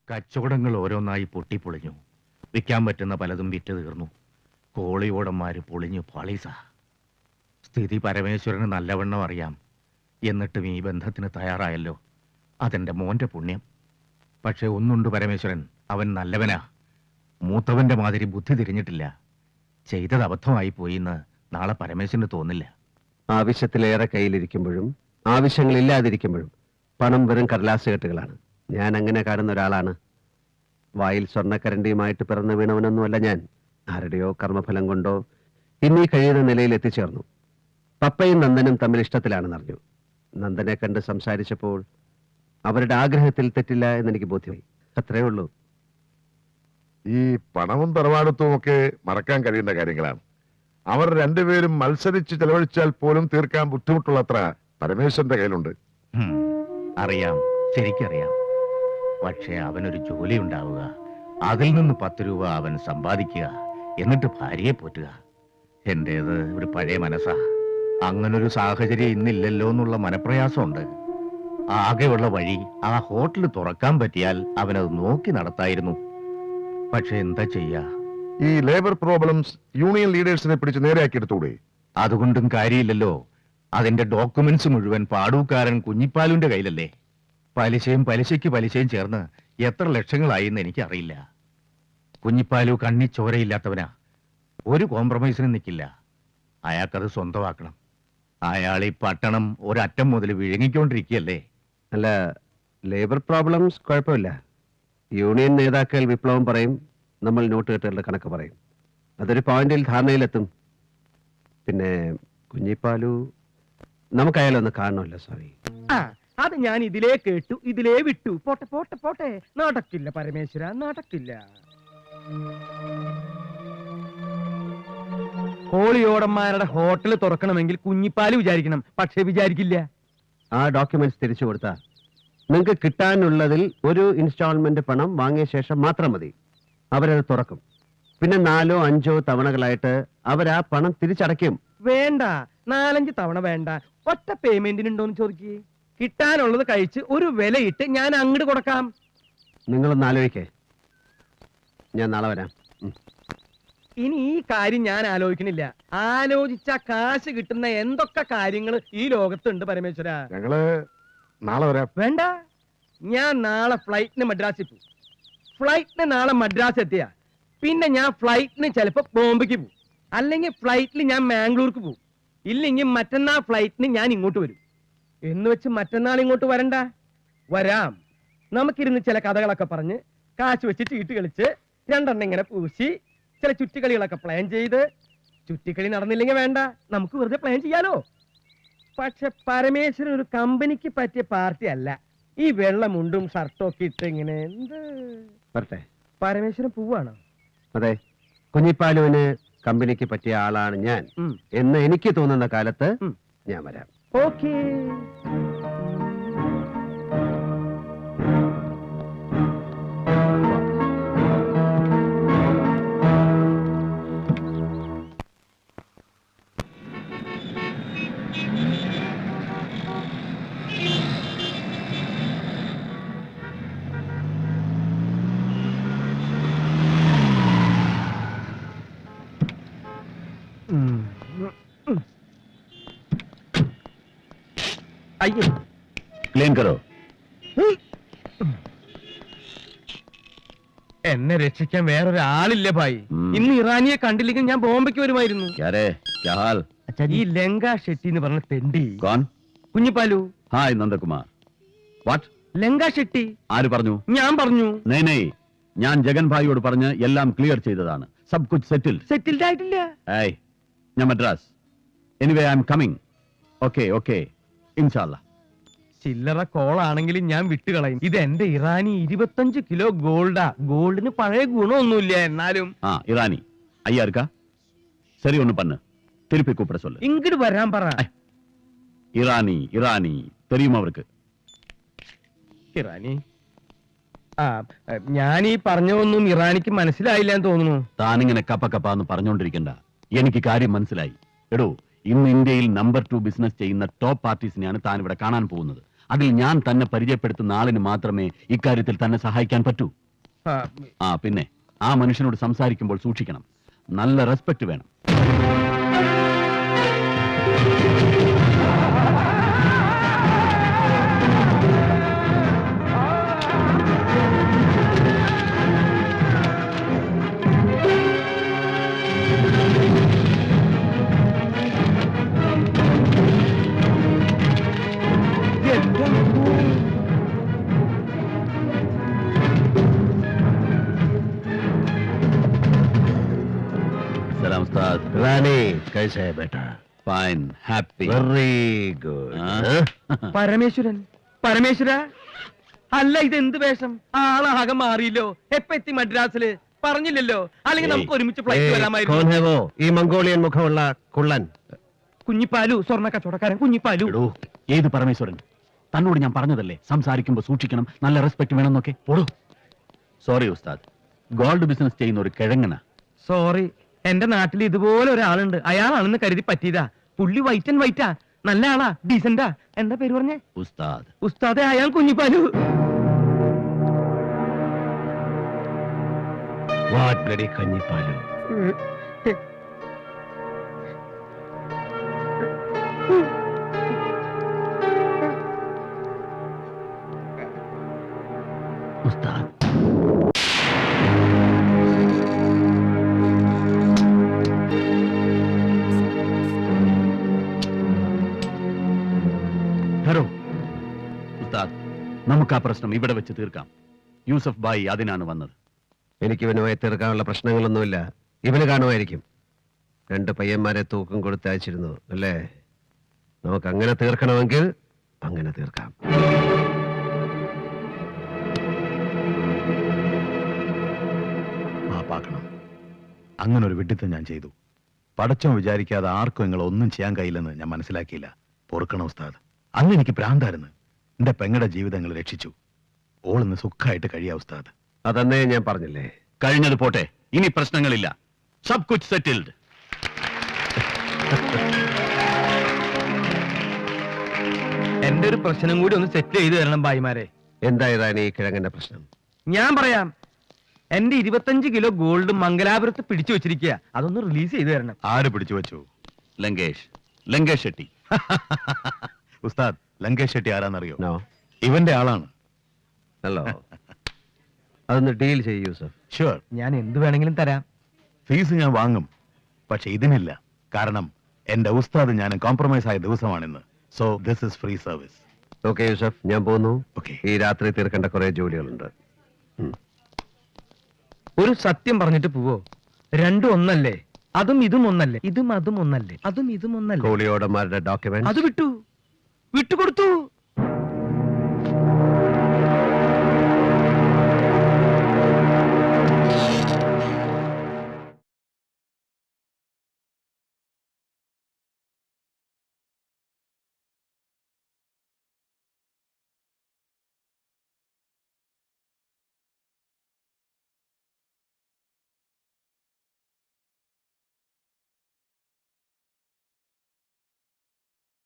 കച്ചവടങ്ങൾ ഓരോന്നായി പൊട്ടിപ്പൊളിഞ്ഞു. വിൽക്കാൻ പറ്റുന്ന പലതും വിറ്റ് തീർന്നു. കോളിയോടന്മാര് പൊളിഞ്ഞു പാളീസ. സ്ഥിതി പരമേശ്വരന് നല്ലവണ്ണം അറിയാം. എന്നിട്ടും ഈ ബന്ധത്തിന് തയ്യാറായല്ലോ. അതെന്റെ മോന്റെ പുണ്യം. പക്ഷെ ഒന്നുണ്ട് പരമേശ്വരൻ, അവൻ നല്ലവനാ. മൂത്തവന്റെ മാതിരി ബുദ്ധി തിരിഞ്ഞിട്ടില്ല. ചെയ്തത് അബദ്ധമായി പോയിന്ന് നാളെ പരമേശ്വരന് തോന്നില്ല. ആവശ്യത്തിലേറെ കയ്യിലിരിക്കുമ്പോഴും ആവശ്യങ്ങളില്ലാതിരിക്കുമ്പോഴും പണം വെറും കടലാസ് കെട്ടുകളാണ്. ഞാൻ അങ്ങനെ കാണുന്ന ഒരാളാണ്. വായിൽ സ്വർണ്ണക്കരണ്ടിയുമായിട്ട് പിറന്നു വീണവനൊന്നുമല്ല ഞാൻ. ആരുടെയോ കർമ്മഫലം കൊണ്ടോ ഇന്നീ കഴിയുന്ന നിലയിൽ എത്തിച്ചേർന്നു. പപ്പയും നന്ദനും തമ്മിൽ ഇഷ്ടത്തിലാണെന്നറിഞ്ഞു. നന്ദനെ കണ്ട് സംസാരിച്ചപ്പോൾ അവരുടെ ആഗ്രഹത്തിൽ തെറ്റില്ല എന്നെനിക്ക് ബോധ്യമായി. അത്രേ ഉള്ളൂ. ഈ പണവും തറവാടത്വവും ഒക്കെ മറക്കാൻ കഴിയേണ്ട കാര്യങ്ങളാണ്. അവർ രണ്ടുപേരും മത്സരിച്ച് ചെലവഴിച്ചാൽ പോലും തീർക്കാൻ ബുദ്ധിമുട്ടുള്ളത്ര പരമേശ്വരന്റെ കയ്യിലുണ്ട്. അറിയാം, ശരിക്കറിയാം. പക്ഷെ അവനൊരു ജോലി ഉണ്ടാവുക, അതിൽ നിന്ന് 10 രൂപ അവൻ സമ്പാദിക്കുക, എന്നിട്ട് ഭാര്യയെ പോറ്റുക. എന്റേത് ഒരു പഴയ മനസ്സാ. അങ്ങനൊരു സാഹചര്യം ഇന്നില്ലല്ലോ എന്നുള്ള മനപ്രയാസമുണ്ട്. ആകെയുള്ള വഴി ആ ഹോട്ടൽ തുറക്കാൻ പറ്റിയാൽ അവനത് നോക്കി നടത്തായിരുന്നു. പക്ഷെ എന്താ ചെയ്യാ? ഈ ലേബർ പ്രോബ്ലംസ് യൂണിയൻ ലീഡേഴ്സിനെ പിടിച്ച് നേരെയാക്കിയെടുത്തൂടെ? അതുകൊണ്ടും കാര്യമില്ലല്ലോ. അതിന്റെ ഡോക്യുമെന്റ്സ് മുഴുവൻ പാടൂക്കാരൻ കുഞ്ഞിപ്പാലുവിന്റെ കയ്യിലല്ലേ. പലിശയും പലിശയ്ക്ക് ചേർന്ന് എത്ര ലക്ഷങ്ങളായി എന്ന് എനിക്കറിയില്ല. കുഞ്ഞിപ്പാലു കണ്ണി ചോരയില്ലാത്തവനാ. ഒരു കോംപ്രമൈസിനും നിൽക്കില്ല. അയാൾക്കത് സ്വന്തമാക്കണം. അയാൾ ഈ പട്ടണം ഒരറ്റം മുതൽ വിഴുങ്ങിക്കൊണ്ടിരിക്കുകയല്ലേ. അല്ല, ലേബർ പ്രോബ്ലംസ് കുഴപ്പമില്ല. യൂണിയൻ നേതാക്കൾ വിപ്ലവം പറയും, നമ്മൾ നോട്ട് കെട്ടുകളുടെ കണക്ക് പറയും. അതൊരു പോയിന്റിൽ ധാരണയിലെത്തും. പിന്നെ കുഞ്ഞിപ്പാലു നമുക്കയാലൊന്ന് കാണണമല്ലോ സ്വാമി. അത് ഞാൻ ഇതിലേ കേട്ടു, ഇതിലേ വിട്ടു. പോട്ടെ പോട്ടെ പോട്ടെ, നടക്കില്ല പരമേശ്വര, നടക്കില്ല. കോളിയോടന്മാരുടെ ഹോട്ടൽ തുറക്കണമെങ്കിൽ കുഞ്ഞിപ്പാല് വിചാരിക്കണം, പക്ഷെ വിചാരിക്കില്ല. ആ ഡോക്യുമെന്റ്സ് തിരിച്ചു കൊടുത്താൽ നിങ്ങൾക്ക് കിട്ടാനുള്ളതിൽ ഒരു ഇൻസ്റ്റാൾമെന്റ് പണം വാങ്ങിയ ശേഷം മാത്രം മതി. അവരത് തുറക്കും. പിന്നെ 4ഓ 5ഓ തവണകളായിട്ട് അവരാ പണം തിരിച്ചടയ്ക്കും. വേണ്ട, 4-5 തവണ വേണ്ട, ഒറ്റ പേയ്മെന്റിനുണ്ടോന്ന് ചോദിക്കേ. കിട്ടാനുള്ളത് കഴിച്ച് ഒരു വിലയിട്ട് ഞാൻ അങ്ങോട്ട് കൊടുക്കാം. നിങ്ങളൊന്ന് ആലോചിക്കേ. ഞാൻ നാളെ വരാം. ഇനി ഈ കാര്യം ഞാൻ ആലോചിക്കണില്ല. ആലോചിച്ച കാശ് കിട്ടുന്ന എന്തൊക്കെ കാര്യങ്ങൾ ഈ ലോകത്തുണ്ട് പരമേശ്വര. ഞങ്ങള് നാളെ വരാം. വേണ്ട, ഞാൻ നാളെ ഫ്ലൈറ്റിന് മദ്രാസിൽ പോകും. ഫ്ലൈറ്റിന് നാളെ മദ്രാസ് എത്തിയ പിന്നെ ഞാൻ ഫ്ലൈറ്റിന് ചിലപ്പോ ബോംബെക്ക് പോകും, അല്ലെങ്കിൽ ഫ്ലൈറ്റിൽ ഞാൻ മാംഗ്ലൂർക്ക് പോകും, ഇല്ലെങ്കിൽ മറ്റന്നാൾ ഫ്ലൈറ്റിന് ഞാൻ ഇങ്ങോട്ട് വരും. എന്ന് വെച്ച് മറ്റന്നാൾ ഇങ്ങോട്ട് വരണ്ട. വരാം. നമുക്കിരുന്ന് ചില കഥകളൊക്കെ പറഞ്ഞ് കാശ് വെച്ച് ചീട്ട് കളിച്ച് 2 എണ്ണം ഇങ്ങനെ പൂശി ചില ചുറ്റിക്കളികളൊക്കെ പ്ലാൻ ചെയ്ത്, ചുറ്റിക്കളി നടന്നില്ലെങ്കിൽ വേണ്ട, നമുക്ക് വെറുതെ പ്ലാൻ ചെയ്യാലോ. പക്ഷെ പരമേശ്വരൻ ഒരു കമ്പനിക്ക് പറ്റിയ പാർട്ടി അല്ല. ഈ വെള്ളമുണ്ടും ഷർട്ടും ഒക്കെ ഇട്ട് ഇങ്ങനെ എന്ത് വരട്ടെ. പരമേശ്വരൻ പോവാണോ? അതെ, കുഞ്ഞിപ്പാലുവിന് കമ്പനിക്ക് പറ്റിയ ആളാണ് ഞാൻ എന്ന് എനിക്ക് തോന്നുന്ന കാലത്ത് ഞാൻ വരാം. ഓക്കേ. അയ്യോ, ക്ലീൻ കരോ. എന്നെ രക്ഷിക്കാൻ വേറൊരാളില്ല ഭായി. ഇന്ന് ഇറാനിയെ കണ്ടില്ലെങ്കിൽ ഞാൻ ബോംബെക്ക് വരുമായിരുന്നു. ഈ ലങ്ക ഷെട്ടി എന്ന് പറഞ്ഞ തെണ്ടി. കുഞ്ഞിപ്പാലു. ഹായ് നന്ദകുമാർ. വാട്ട്? ലങ്ക ഷെട്ടി. ആര് പറഞ്ഞു? ഞാൻ പറഞ്ഞു. ഞാൻ ജഗൻ ഭായിയോട് പറഞ്ഞ് എല്ലാം ക്ലിയർ ചെയ്തതാണ്. സബ് കുച്ച് സെറ്റിൽഡ് ആയിട്ടില്ല. ഞാൻ Madras. Anyway I am coming. Okay ഇൻഷാല്ലാ. ചില്ലറ കോളാണെങ്കിലും ഞാൻ വിട്ടുകളയും. ഇത് എന്റെ ഇറാനി 25 കിലോ ഗോൾഡാ. ഗോൾഡിന് പഴയ ഗുണമൊന്നുമില്ല, എന്നാലും. ഇറാനി ஐயா இருக்கா? சரி ஒண்ணு பண்ணு, திருப்பி கூப்பிட சொல்லு. ഇങ്ങോട്ട് വരാൻ പറ. ഇറാനി தெரியுமா அவருக்கு? ഇറാനി? ഞാൻ ഈ പറഞ്ഞൊന്നും ഇറാനിക്ക് മനസ്സിലായില്ല എന്ന് തോന്നുന്നു. താനിങ്ങനെ കപ്പന്ന് പറഞ്ഞോണ്ടിരിക്കണ്ട. എനിക്ക് കാര്യം മനസ്സിലായി. എടോ, ഇന്ന് ഇന്ത്യയിൽ നമ്പർ 2 ബിസിനസ് ചെയ്യുന്ന ടോപ്പ് പാർട്ടീസിനെയാണ് താൻ ഇവിടെ കാണാൻ പോകുന്നത്. അതിൽ ഞാൻ തന്നെ പരിചയപ്പെടുത്തുന്ന ആളിന് മാത്രമേ ഇക്കാര്യത്തിൽ തന്നെ സഹായിക്കാൻ പറ്റൂ. ആ പിന്നെ ആ മനുഷ്യനോട് സംസാരിക്കുമ്പോൾ സൂക്ഷിക്കണം. നല്ല റെസ്പെക്ട് വേണം. സലാം ഉസ്താദ്. റാണി കൈസേ ബേട്ടാ? Fine, happy. Very good. Parameswaran, Parameswara, അല്ല ഇതെന്ത് വേഷം? ആളാകെ മാറിയില്ലോ. എപ്പ എത്തി മദ്രാസില്? പറഞ്ഞില്ലല്ലോ. അല്ലെങ്കിൽ നമുക്ക് ഒരുമിച്ച് ഫ്ലൈറ്റ് വരാമായിരുന്നു. ഈ മംഗോളിയൻ മുഖമുള്ള കുള്ളൻ? കുഞ്ഞിപ്പാലു, സ്വർണ്ണ കച്ചവടക്കാരൻ കുഞ്ഞിപ്പാലു. എടോ, ഏത് പരമേശ്വരൻ? തന്നോട് ഞാൻ പറഞ്ഞതല്ലേ സംസാരിക്കുമ്പോൾ സൂക്ഷിക്കണം, നല്ല റെസ്പെക്ട് വേണമെന്നൊക്കെ. ഓടോ. സോറി ഉസ്താദ്, ഗോൾഡ് ബിസിനസ് ചെയ്യുന്ന ഒരു കിഴങ്ങന. സോറി, എന്റെ നാട്ടിൽ ഇതുപോലെ ഒരാളുണ്ട്. അയാളാണെന്ന് കരുതി പറ്റിയതാ. പുള്ളി വൈറ്റ് ആൻഡ് വൈറ്റാ, നല്ല ആളാ, ഡീസന്റാ. എന്താ പേര് പറഞ്ഞേ? ഉസ്താദ്. ഉസ്താദെ, അയാൾ കുഞ്ഞിപ്പാലു. What bloody കഞ്ഞിപ്പാലു. ഉസ്താദ്. ഹലോ ഉസ്താദ്, നമുക്ക് ആ പ്രശ്നം ഇവിടെ വെച്ച് തീർക്കാം. യൂസഫ് ബായി അതിനാണ് വന്നത്. എനിക്ക് ഇവനുമായി തീർക്കാനുള്ള പ്രശ്നങ്ങളൊന്നുമില്ല. ഇവന് കാണുമായിരിക്കും. 2 പയ്യന്മാരെ തൂക്കം കൊടുത്ത് അയച്ചിരുന്നു അല്ലേ? നമുക്ക് അങ്ങനെ തീർക്കണമെങ്കിൽ അങ്ങനെ തീർക്കാം. മാപ്പാക്കണം. അങ്ങനെ ഒരു വിഡിത്തം ഞാൻ ചെയ്തു. പടച്ചോൻ വിചാരിക്കാതെ ആർക്കും നിങ്ങൾ ഒന്നും ചെയ്യാൻ കഴിയില്ലെന്ന് ഞാൻ മനസ്സിലാക്കിയില്ല. പൊറുക്കണം ഉസ്താദ്. അന്ന് എനിക്ക് ഭ്രാന്തായിരുന്നു. എന്റെ പെങ്ങളുടെ ജീവിതങ്ങൾ രക്ഷിച്ചു. ഓളിന്ന് സുഖമായിട്ട് കഴിയാ ഉസ്താദ്. അതന്നേ ഞാൻ പറഞ്ഞില്ലേ. കഴിഞ്ഞത് പോട്ടെ, ഇനി പ്രശ്നങ്ങളില്ല. സബ് കുച്ച് സെറ്റിൽഡ്. എന്റെ ഒരു പ്രശ്നം കൂടി ഒന്ന് സെറ്റ് ചെയ്ത് തരണം ഭായിമാരെ. എന്തായതാണ് ഈ കിഴങ്ങന്റെ പ്രശ്നം? ഞാൻ പറയാം. എന്റെ 25 കിലോ ഗോൾഡ് മംഗലാപുരത്ത് പിടിച്ചു വെച്ചിരിക്കുക. അതൊന്ന് റിലീസ് ചെയ്ത് തരണം. ആര് പിടിച്ചു വെച്ചു? ലങ്കേഷ് ഷെട്ടി. ഉസ്താദ്, ലങ്കേഷ് ഷെട്ടി ആരാന്നറിയോ? നോ. ഇവന്റെ ആളാണ്. ഹലോ, അതൊന്ന് ഡീൽ ചെയ്യൂ യൂസഫ്. ഷുവർ, ഞാൻ എന്ത് വേണമെങ്കിലും തരാം. ഫീസ് ഞാൻ വാങ്ങും. പക്ഷെ ഇതിനില്ല. കാരണം എന്റെ ഉസ്താദ് ഞാൻ കോംപ്രമൈസ് ആയ ദിവസമാണിന്ന്. So this is free service. Okay Yusuf, ഞാൻ പോകുന്നു. Okay. ഈ രാത്രി തീർക്കേണ്ട കുറെ ജോലികളുണ്ട്. ഒരു സത്യം പറഞ്ഞിട്ട് പോവോ? രണ്ടും ഒന്നല്ലേ? അതും ഇതും ഒന്നല്ലേ? ഇതും അതും ഒന്നല്ലേ? അതും ഇതും ഒന്നല്ലേ? കോളിയോടന്മാരുടെ ഡോക്യുമെന്റ് അത് വിട്ടുകൊടുത്തു.